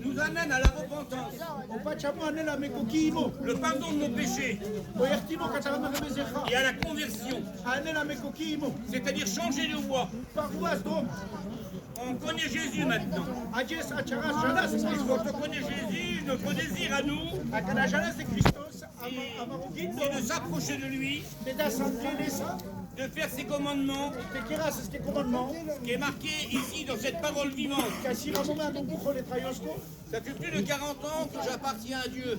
nous amène à la repentance, le pardon de nos péchés et à la conversion, c'est-à-dire changer de voie. On connaît Jésus maintenant. Quand on connaît Jésus, notre désir à nous, c'est de s'approcher de lui, de faire ses commandements, qui est marqué ici dans cette parole vivante. Ça fait plus de 40 ans que j'appartiens à Dieu.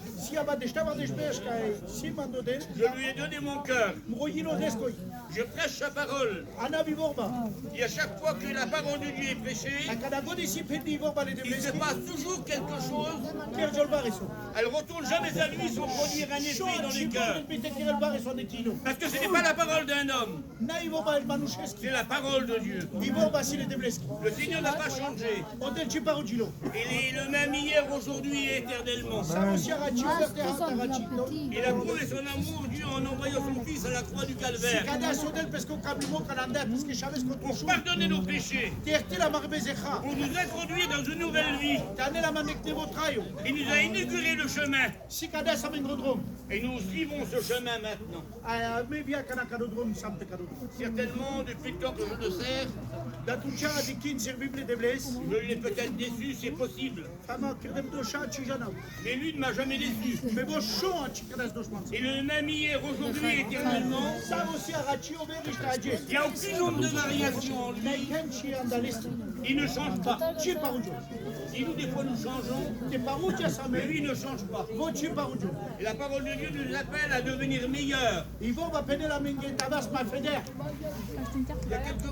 Je lui ai donné mon cœur. Je prêche sa parole. Et à chaque fois que la parole de Dieu est prêchée, il se passe toujours quelque chose. Elle ne retourne jamais à lui sans produire un effet dans les cœurs. Parce que ce n'est pas la parole d'un homme. C'est la parole de Dieu. Le Seigneur n'a pas changé. Il est le même hier, aujourd'hui et éternellement. Il a prouvé son amour, Dieu, en envoyant son Fils à la croix du Calvaire. Pour pardonner nos péchés. Pour nous introduire dans une nouvelle vie. Il nous a inauguré le chemin. Et nous suivons ce chemin maintenant. Certainement, depuis le temps que je le sers, je l'ai peut-être déçu, c'est possible. Mais lui ne m'a jamais déçu. Il est le même hier, aujourd'hui et éternellement. Il n'y a aucune nombre de variations en lui. Il ne change pas. Et nous, des fois, nous changeons, mais lui ne change pas. Et la parole de Dieu nous appelle à devenir meilleurs. Il y a quelques mots.